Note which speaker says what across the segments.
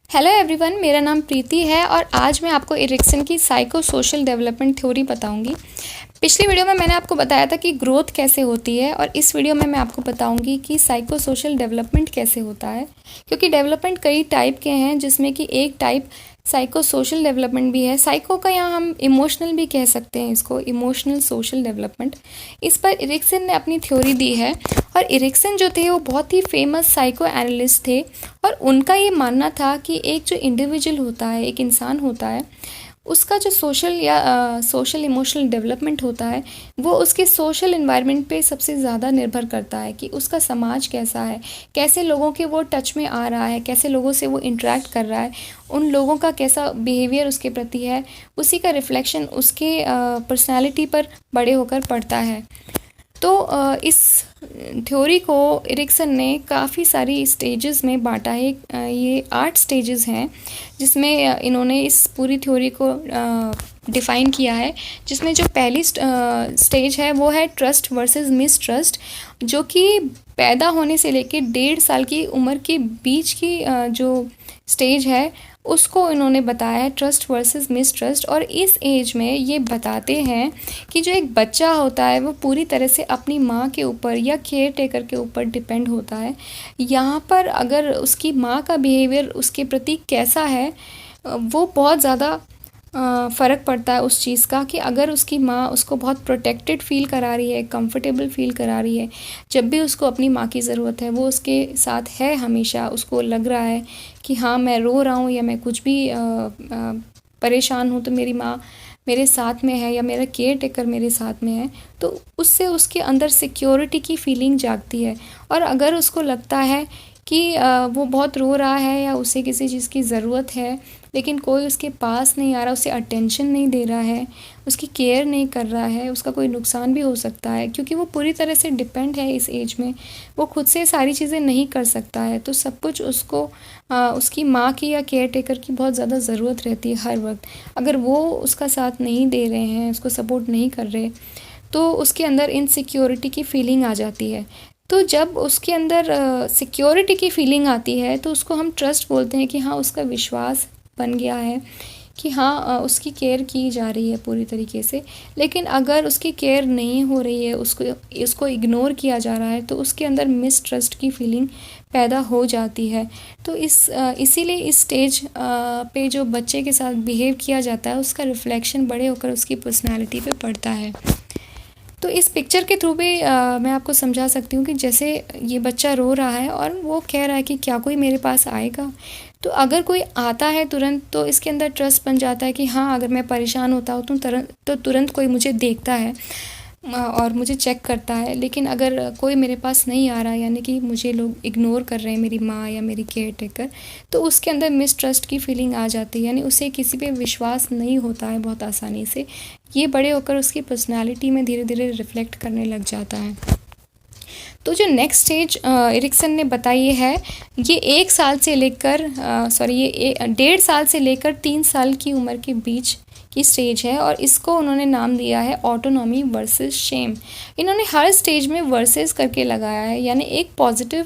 Speaker 1: Hello everyone, मेरा नाम प्रीति है और आज मैं आपको एरिक्सन की साइको सोशल डेवलपमेंट थ्योरी बताऊंगी। पिछली वीडियो में मैंने आपको बताया था कि ग्रोथ कैसे होती है और इस वीडियो में मैं आपको बताऊंगी कि साइको सोशल डेवलपमेंट कैसे होता है। क्योंकि डेवलपमेंट कई टाइप के हैं, जिसमें कि एक टाइप साइको सोशल डेवलपमेंट भी है। साइको का यहाँ हम इमोशनल भी कह सकते हैं, इसको इमोशनल सोशल डेवलपमेंट। इस पर एरिक्सन ने अपनी थ्योरी दी है और एरिक्सन जो थे वो बहुत ही फेमस साइको एनालिस्ट थे और उनका ये मानना था कि एक जो इंडिविजुअल होता है, एक इंसान होता है, उसका जो सोशल या सोशल इमोशनल डेवलपमेंट होता है वो उसके सोशल इन्वायरमेंट पे सबसे ज़्यादा निर्भर करता है कि उसका समाज कैसा है, कैसे लोगों के वो टच में आ रहा है, कैसे लोगों से वो इंटरेक्ट कर रहा है, उन लोगों का कैसा बिहेवियर उसके प्रति है, उसी का रिफ्लेक्शन उसके पर्सनैलिटी पर बड़े होकर पड़ता है। तो इस थ्योरी को एरिक्सन ने काफ़ी सारी स्टेजेस में बांटा है। ये 8 स्टेजेस हैं जिसमें इन्होंने इस पूरी थ्योरी को डिफ़ाइन किया है। जिसमें जो पहली स्टेज है वो है ट्रस्ट वर्सेस मिसट्रस्ट, जो कि पैदा होने से लेकर 1.5 साल की उम्र के बीच की जो स्टेज है उसको इन्होंने बताया है, ट्रस्ट वर्सेस मिसट्रस्ट। और इस एज में ये बताते हैं कि जो एक बच्चा होता है वो पूरी तरह से अपनी माँ के ऊपर या केयर टेकर के ऊपर डिपेंड होता है। यहाँ पर अगर उसकी माँ का बिहेवियर उसके प्रति कैसा है वो बहुत ज़्यादा फ़र्क पड़ता है उस चीज़ का, कि अगर उसकी माँ उसको बहुत प्रोटेक्टेड फील करा रही है, कंफर्टेबल फील करा रही है, जब भी उसको अपनी माँ की ज़रूरत है वो उसके साथ है हमेशा, उसको लग रहा है कि हाँ मैं रो रहा हूँ या मैं कुछ भी परेशान हूँ तो मेरी माँ मेरे साथ में है या मेरा केयर टेकर मेरे साथ में है, तो उससे उसके अंदर सिक्योरिटी की फीलिंग जागती है। और अगर उसको लगता है कि वो बहुत रो रहा है या उसे किसी चीज़ की ज़रूरत है लेकिन कोई उसके पास नहीं आ रहा, उसे अटेंशन नहीं दे रहा है, उसकी केयर नहीं कर रहा है, उसका कोई नुकसान भी हो सकता है क्योंकि वो पूरी तरह से डिपेंड है इस एज में, वो खुद से सारी चीज़ें नहीं कर सकता है, तो सब कुछ उसको उसकी माँ की या केयर टेकर की बहुत ज़्यादा ज़रूरत रहती है हर वक्त। अगर वो उसका साथ नहीं दे रहे हैं, उसको सपोर्ट नहीं कर रहे, तो उसके अंदर इनसिक्योरिटी की फीलिंग आ जाती है। तो जब उसके अंदर सिक्योरिटी की फीलिंग आती है तो उसको हम ट्रस्ट बोलते हैं कि हाँ उसका विश्वास बन गया है कि हाँ उसकी केयर की जा रही है पूरी तरीके से। लेकिन अगर उसकी केयर नहीं हो रही है, उसको इग्नोर किया जा रहा है, तो उसके अंदर मिसट्रस्ट की फीलिंग पैदा हो जाती है। तो इसीलिए इस स्टेज पे जो बच्चे के साथ बिहेव किया जाता है उसका रिफ्लेक्शन बड़े होकर उसकी पर्सनैलिटी पे पड़ता है। तो इस पिक्चर के थ्रू भी मैं आपको समझा सकती हूँ कि जैसे ये बच्चा रो रहा है और वो कह रहा है कि क्या कोई मेरे पास आएगा, तो अगर कोई आता है तुरंत तो इसके अंदर ट्रस्ट बन जाता है कि हाँ अगर मैं परेशान होता हूँ तो तुरंत कोई मुझे देखता है और मुझे चेक करता है। लेकिन अगर कोई मेरे पास नहीं आ रहा, यानी कि मुझे लोग इग्नोर कर रहे हैं, मेरी माँ या मेरी केयर टेकर, तो उसके अंदर मिसट्रस्ट की फीलिंग आ जाती है, यानी उसे किसी पे विश्वास नहीं होता है बहुत आसानी से। ये बड़े होकर उसकी पर्सनालिटी में धीरे धीरे रिफ्लेक्ट करने लग जाता है। तो जो नेक्स्ट स्टेज एरिक्सन ने बताई है, ये 1 साल से लेकर ये 1.5 साल से लेकर 3 साल की उम्र के बीच की स्टेज है और इसको उन्होंने नाम दिया है ऑटोनॉमी वर्सेस शेम। इन्होंने हर स्टेज में वर्सेस करके लगाया है, यानी एक पॉजिटिव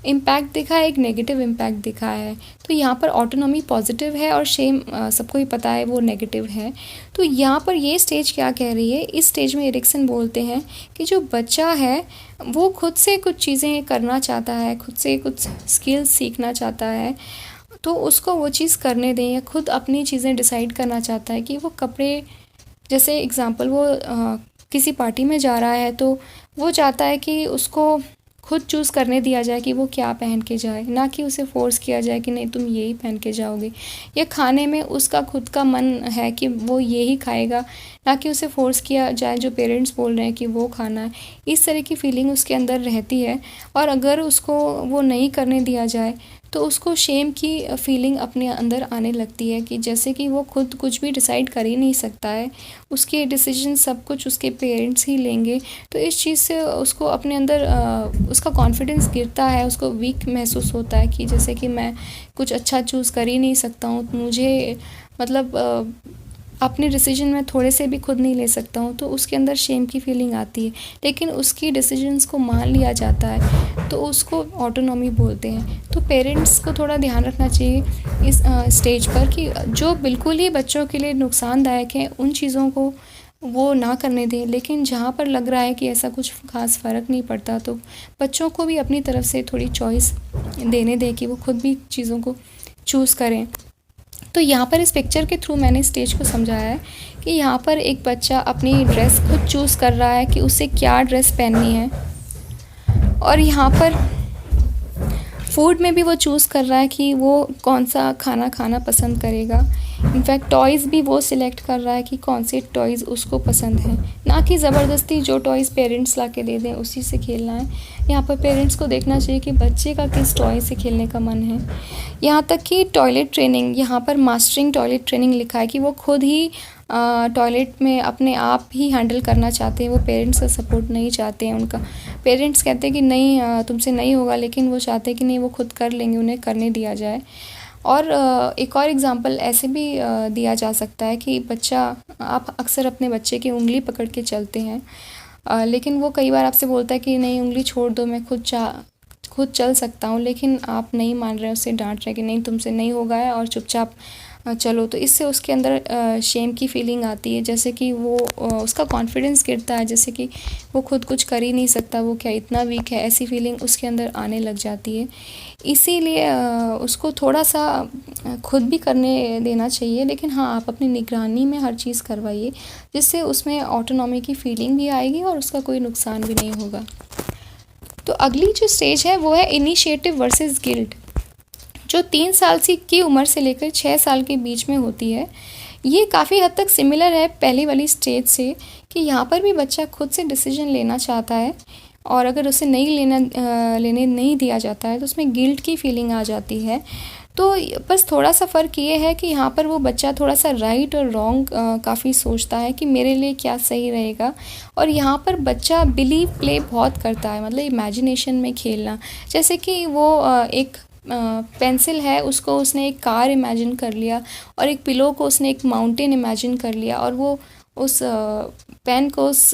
Speaker 1: इम्पैक्ट दिखा है, एक नेगेटिव इम्पैक्ट दिखा है। तो यहाँ पर ऑटोनॉमी पॉजिटिव है और शेम सबको ही पता है वो नेगेटिव है। तो यहाँ पर ये स्टेज क्या कह रही है, इस स्टेज में एरिक्सन बोलते हैं कि जो बच्चा है वो खुद से कुछ चीज़ें करना चाहता है, खुद से कुछ स्किल्स सीखना चाहता है, तो उसको वो चीज़ करने दें, या खुद अपनी चीज़ें डिसाइड करना चाहता है कि वो कपड़े, जैसे एग्ज़ाम्पल वो किसी पार्टी में जा रहा है तो वो चाहता है कि उसको खुद चूज़ करने दिया जाए कि वो क्या पहन के जाए, ना कि उसे फोर्स किया जाए कि नहीं तुम यही पहन के जाओगे। या खाने में उसका खुद का मन है कि वो यही खाएगा, ना कि उसे फोर्स किया जाए जो पेरेंट्स बोल रहे हैं कि वो खाना है। इस तरह की फीलिंग उसके अंदर रहती है और अगर उसको वो नहीं करने दिया जाए तो उसको शेम की फीलिंग अपने अंदर आने लगती है कि जैसे कि वो खुद कुछ भी डिसाइड कर ही नहीं सकता है, उसके डिसीजन सब कुछ उसके पेरेंट्स ही लेंगे। तो इस चीज़ से उसको अपने अंदर उसका कॉन्फिडेंस गिरता है, उसको वीक महसूस होता है कि जैसे कि मैं कुछ अच्छा चूज़ कर ही नहीं सकता हूँ, मुझे मतलब अपने डिसीजन में थोड़े से भी खुद नहीं ले सकता हूँ तो उसके अंदर शेम की फीलिंग आती है। लेकिन उसकी डिसीजंस को मान लिया जाता है तो उसको ऑटोनॉमी बोलते हैं। तो पेरेंट्स को थोड़ा ध्यान रखना चाहिए इस स्टेज पर कि जो बिल्कुल ही बच्चों के लिए नुकसानदायक हैं उन चीज़ों को वो ना करने दें, लेकिन जहाँ पर लग रहा है कि ऐसा कुछ ख़ास फ़र्क नहीं पड़ता तो बच्चों को भी अपनी तरफ से थोड़ी चॉइस देने दें कि वो खुद भी चीज़ों को चूज़ करें। तो यहाँ पर इस पिक्चर के थ्रू मैंने स्टेज को समझाया है कि यहाँ पर एक बच्चा अपनी ड्रेस खुद चूज़ कर रहा है कि उसे क्या ड्रेस पहननी है, और यहाँ पर फूड में भी वो चूज़ कर रहा है कि वो कौन सा खाना खाना पसंद करेगा। इनफैक्ट टॉयज़ भी वो सिलेक्ट कर रहा है कि कौन से टॉयज़ उसको पसंद हैं, ना कि ज़बरदस्ती जो टॉयज़ पेरेंट्स ला के दे दें उसी से खेलना है। यहाँ पर पेरेंट्स को देखना चाहिए कि बच्चे का किस टॉय से खेलने का मन है। यहाँ तक कि टॉयलेट ट्रेनिंग, यहाँ पर मास्टरिंग टॉयलेट ट्रेनिंग लिखा है कि वो खुद ही टॉयलेट में अपने आप ही हैंडल करना चाहते हैं, वो पेरेंट्स का सपोर्ट नहीं चाहते हैं। उनका पेरेंट्स कहते हैं कि नहीं तुमसे नहीं होगा, लेकिन वो चाहते हैं कि नहीं वो खुद कर लेंगे, उन्हें करने दिया जाए। और एक और एग्ज़ाम्पल ऐसे भी दिया जा सकता है कि बच्चा, आप अक्सर अपने बच्चे की उंगली पकड़ के चलते हैं, लेकिन वो कई बार आपसे बोलता है कि नहीं उंगली छोड़ दो, मैं खुद चल सकता हूँ, लेकिन आप नहीं मान रहे, उससे डांट रहे कि नहीं तुमसे नहीं होगा है और चुपचाप चलो। तो इससे उसके अंदर शेम की फीलिंग आती है, जैसे कि वो उसका कॉन्फिडेंस गिरता है, जैसे कि वो खुद कुछ कर ही नहीं सकता, वो क्या इतना वीक है, ऐसी फीलिंग उसके अंदर आने लग जाती है। इसीलिए उसको थोड़ा सा खुद भी करने देना चाहिए, लेकिन हाँ आप अपनी निगरानी में हर चीज़ करवाइए, जिससे उसमें ऑटोनॉमी की फीलिंग भी आएगी और उसका कोई नुकसान भी नहीं होगा। तो अगली जो स्टेज है वो है इनिशिएटिव वर्सेस गिल्ट, जो 3 साल की उम्र से लेकर 6 साल के बीच में होती है। ये काफ़ी हद तक सिमिलर है पहली वाली स्टेज से, कि यहाँ पर भी बच्चा खुद से डिसीजन लेना चाहता है, और अगर उसे लेने नहीं दिया जाता है तो उसमें गिल्ट की फीलिंग आ जाती है। तो बस थोड़ा सा फ़र्क ये है कि यहाँ पर वो बच्चा थोड़ा सा राइट और रॉन्ग काफ़ी सोचता है कि मेरे लिए क्या सही रहेगा, और यहाँ पर बच्चा बिलीव प्ले बहुत करता है, मतलब इमेजिनेशन में खेलना। जैसे कि वो एक पेंसिल है, उसको उसने एक कार इमेजिन कर लिया, और एक पिलो को उसने एक माउंटेन इमेजिन कर लिया, और वो उस पेन को उस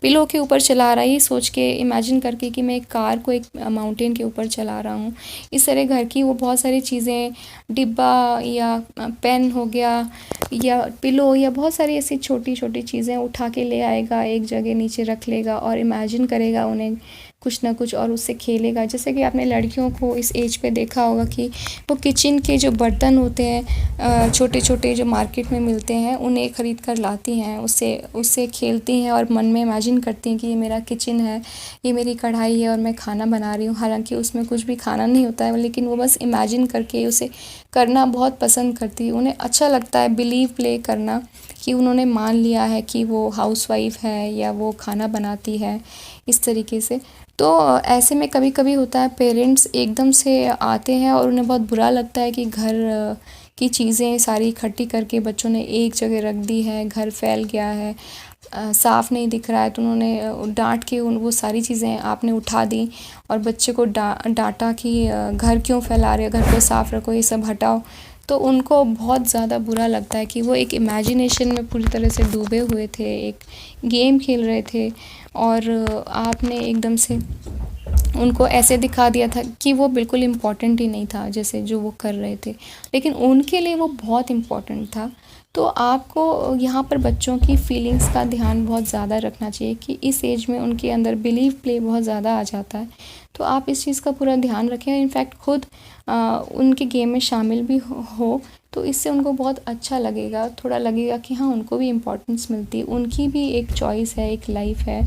Speaker 1: पिलो के ऊपर चला रहा है, ये सोच के इमेजिन करके कि मैं एक कार को एक माउंटेन के ऊपर चला रहा हूँ। इस तरह घर की वो बहुत सारी चीज़ें, डिब्बा या पेन हो गया या पिलो या बहुत सारी ऐसी छोटी छोटी चीज़ें उठा के ले आएगा, एक जगह नीचे रख लेगा और इमेजिन करेगा उन्हें कुछ ना कुछ, और उससे खेलेगा। जैसे कि आपने लड़कियों को इस एज पे देखा होगा कि वो किचन के जो बर्तन होते हैं छोटे छोटे जो मार्केट में मिलते हैं, उन्हें ख़रीद कर लाती हैं, उससे खेलती हैं और मन में इमेजिन करती हैं कि ये मेरा किचन है, ये मेरी कढ़ाई है और मैं खाना बना रही हूँ। हालांकि उसमें कुछ भी खाना नहीं होता है, लेकिन वो बस इमेजिन करके उसे करना बहुत पसंद करती है। उन्हें अच्छा लगता है बिलीव प्ले करना, कि उन्होंने मान लिया है कि वो हाउसवाइफ है या वो खाना बनाती है, इस तरीके से। तो ऐसे में कभी कभी होता है पेरेंट्स एकदम से आते हैं और उन्हें बहुत बुरा लगता है कि घर की चीज़ें सारी इकट्ठी करके बच्चों ने एक जगह रख दी है, घर फैल गया है, साफ़ नहीं दिख रहा है, तो उन्होंने डांट के वो सारी चीज़ें आपने उठा दी और बच्चे को डांटा कि घर क्यों फैला रहे हो, घर को साफ़ रखो, ये सब हटाओ। तो उनको बहुत ज़्यादा बुरा लगता है कि वो एक इमेजिनेशन में पूरी तरह से डूबे हुए थे, एक गेम खेल रहे थे, और आपने एकदम से उनको ऐसे दिखा दिया था कि वो बिल्कुल इम्पॉर्टेंट ही नहीं था, जैसे जो वो कर रहे थे, लेकिन उनके लिए वो बहुत इम्पॉर्टेंट था। तो आपको यहाँ पर बच्चों की फीलिंग्स का ध्यान बहुत ज़्यादा रखना चाहिए कि इस एज में उनके अंदर बिलीव प्ले बहुत ज़्यादा आ जाता है। तो आप इस चीज़ का पूरा ध्यान रखें, इनफैक्ट खुद उनके गेम में शामिल भी हो तो इससे उनको बहुत अच्छा लगेगा, थोड़ा लगेगा कि हाँ उनको भी इम्पोर्टेंस मिलती है, उनकी भी एक चॉइस है, एक लाइफ है,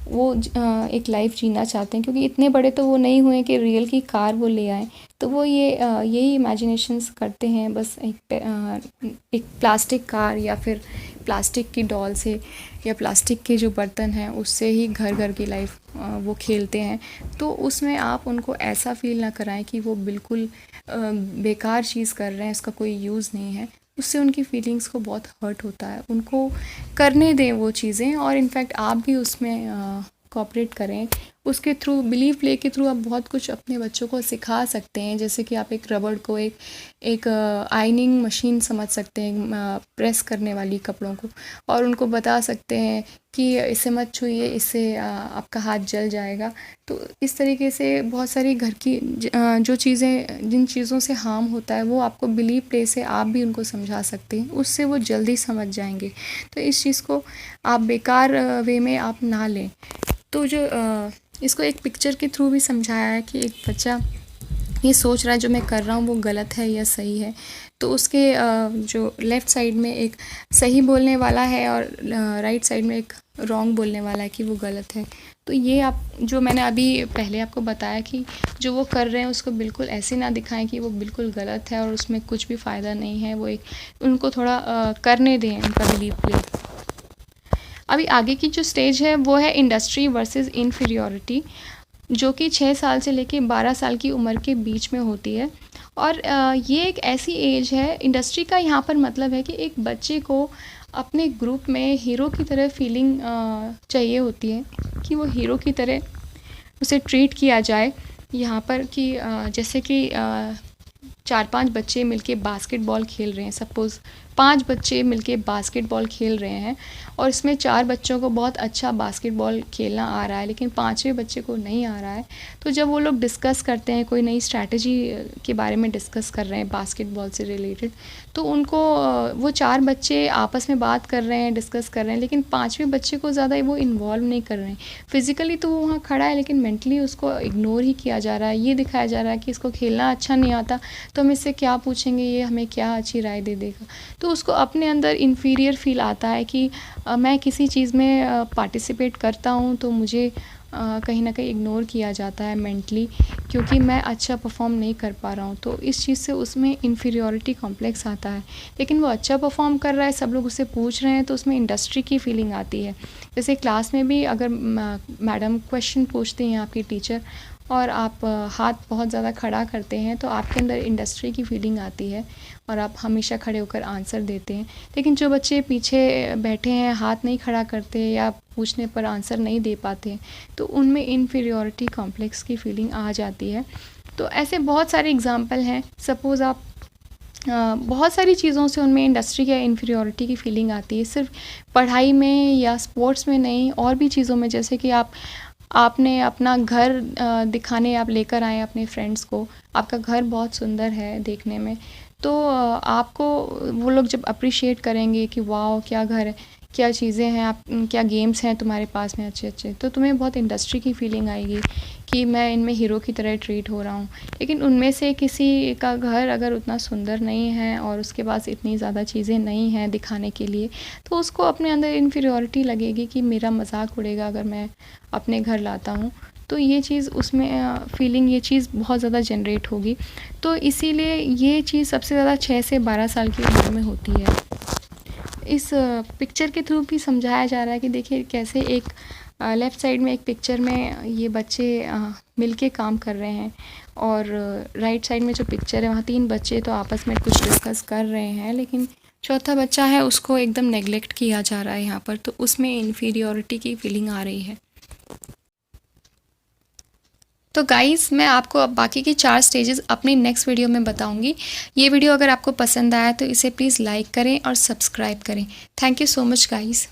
Speaker 1: वो एक लाइफ जीना चाहते हैं। क्योंकि इतने बड़े तो वो नहीं हुए कि रियल की कार वो ले आए, तो वो यही इमेजिनेशंस करते हैं, बस एक प्लास्टिक कार या फिर प्लास्टिक की डॉल से या प्लास्टिक के जो बर्तन हैं उससे ही घर की लाइफ वो खेलते हैं। तो उसमें आप उनको ऐसा फील ना कराएं कि वो बिल्कुल बेकार चीज़ कर रहे हैं, उसका कोई यूज़ नहीं है। उससे उनकी फीलिंग्स को बहुत हर्ट होता है। उनको करने दें वो चीज़ें, और इनफैक्ट आप भी उसमें कोऑपरेट करें, उसके थ्रू, बिलीव प्ले के थ्रू आप बहुत कुछ अपने बच्चों को सिखा सकते हैं। जैसे कि आप एक रबड़ को एक आयनिंग मशीन समझ सकते हैं, प्रेस करने वाली कपड़ों को, और उनको बता सकते हैं कि इसे मत छूइए, इससे आपका हाथ जल जाएगा। तो इस तरीके से बहुत सारी घर की जो चीज़ें, जिन चीज़ों से हार्म होता है, वो आपको बिलीव प्ले से आप भी उनको समझा सकते हैं, उससे वो जल्दी समझ जाएंगे। तो इस चीज़ को आप बेकार वे में आप ना लें। तो जो इसको एक पिक्चर के थ्रू भी समझाया है कि एक बच्चा ये सोच रहा है जो मैं कर रहा हूँ वो गलत है या सही है। तो उसके जो लेफ़्ट साइड में एक सही बोलने वाला है और राइट साइड में एक रॉन्ग बोलने वाला है कि वो गलत है। तो ये आप, जो मैंने अभी पहले आपको बताया कि जो वो कर रहे हैं उसको बिल्कुल ऐसे ना दिखाएं कि वो बिल्कुल गलत है और उसमें कुछ भी फ़ायदा नहीं है। वो एक उनको थोड़ा करने दें, उनका बिलीव प्ले। अभी आगे की जो स्टेज है वो है इंडस्ट्री वर्सेस इन्फीरियॉरिटी, जो कि 6 साल से लेके 12 साल की उम्र के बीच में होती है। और ये एक ऐसी एज है, इंडस्ट्री का यहाँ पर मतलब है कि एक बच्चे को अपने ग्रुप में हीरो की तरह फीलिंग चाहिए होती है, कि वो हीरो की तरह उसे ट्रीट किया जाए। यहाँ पर कि जैसे कि 4-5 बच्चे मिलके बास्केटबॉल खेल रहे हैं, सपोज़ 5 बच्चे मिलके बास्केटबॉल खेल रहे हैं और इसमें 4 बच्चों को बहुत अच्छा बास्केटबॉल खेलना आ रहा है, लेकिन 5वें बच्चे को नहीं आ रहा है। तो जब वो लोग डिस्कस करते हैं, कोई नई स्ट्रैटेजी के बारे में डिस्कस कर रहे हैं बास्केटबॉल से रिलेटेड, तो उनको वो 4 बच्चे आपस में बात कर रहे हैं, डिस्कस कर रहे हैं, लेकिन 5वें बच्चे को ज़्यादा वो इन्वॉल्व नहीं कर रहे हैं। फिज़िकली तो वो वहाँ खड़ा है, लेकिन मेंटली उसको इग्नोर ही किया जा रहा है। ये दिखाया जा रहा है कि इसको खेलना अच्छा नहीं आता, तो हम इससे क्या पूछेंगे, ये हमें क्या अच्छी राय दे देगा। तो उसको अपने अंदर इन्फीरियर फील आता है कि मैं किसी चीज़ में पार्टिसिपेट करता हूँ तो मुझे कहीं ना कहीं इग्नोर किया जाता है मेंटली, क्योंकि मैं अच्छा परफॉर्म नहीं कर पा रहा हूँ। तो इस चीज़ से उसमें इन्फीरियॉरिटी कॉम्प्लेक्स आता है। लेकिन वो अच्छा परफॉर्म कर रहा है, सब लोग उससे पूछ रहे हैं, तो उसमें इंडस्ट्री की फीलिंग आती है। जैसे क्लास में भी अगर मैडम क्वेश्चन पूछती हैं, आपकी टीचर, और आप हाथ बहुत ज़्यादा खड़ा करते हैं, तो आपके अंदर इंडस्ट्री की फीलिंग आती है और आप हमेशा खड़े होकर आंसर देते हैं। लेकिन जो बच्चे पीछे बैठे हैं, हाथ नहीं खड़ा करते या पूछने पर आंसर नहीं दे पाते हैं, तो उनमें इन्फीरियॉरिटी कॉम्प्लेक्स की फीलिंग आ जाती है। तो ऐसे बहुत सारे एग्जाम्पल हैं। सपोज़ आप बहुत सारी चीज़ों से उनमें इंडस्ट्री या इन्फीरियॉरिटी की फीलिंग आती है, सिर्फ पढ़ाई में या स्पोर्ट्स में नहीं, और भी चीज़ों में। जैसे कि आपने अपना घर दिखाने आप लेकर आए अपने फ्रेंड्स को, आपका घर बहुत सुंदर है देखने में, तो आपको वो लोग जब अप्रिशिएट करेंगे कि वाह क्या घर है, क्या चीज़ें हैं, आप क्या गेम्स हैं तुम्हारे पास में अच्छे अच्छे, तो तुम्हें बहुत इंडस्ट्री की फीलिंग आएगी कि मैं इनमें हीरो की तरह ट्रीट हो रहा हूँ। लेकिन उनमें से किसी का घर अगर उतना सुंदर नहीं है और उसके पास इतनी ज़्यादा चीज़ें नहीं हैं दिखाने के लिए, तो उसको अपने अंदर इन्फीरियॉरिटी लगेगी कि मेरा मजाक उड़ेगा अगर मैं अपने घर लाता हूँ। तो ये चीज़ उसमें फीलिंग, ये चीज़ बहुत ज़्यादा जनरेट होगी। तो इसीलिए ये चीज़ सबसे ज़्यादा 6 से 12 साल की उम्र में होती है। इस पिक्चर के थ्रू भी समझाया जा रहा है कि देखिए कैसे एक लेफ़्ट साइड में एक पिक्चर में ये बच्चे मिलके काम कर रहे हैं, और राइट साइड में जो पिक्चर है वहाँ 3 बच्चे तो आपस में कुछ डिस्कस कर रहे हैं, लेकिन चौथा बच्चा है उसको एकदम नेग्लेक्ट किया जा रहा है यहाँ पर। तो उसमें इन्फीरियॉरिटी की फीलिंग आ रही है। तो गाइज़, मैं आपको अब बाकी की 4 स्टेजेस अपनी नेक्स्ट वीडियो में बताऊंगी। ये वीडियो अगर आपको पसंद आया तो इसे प्लीज़ लाइक करें और सब्सक्राइब करें। Thank you so much guys.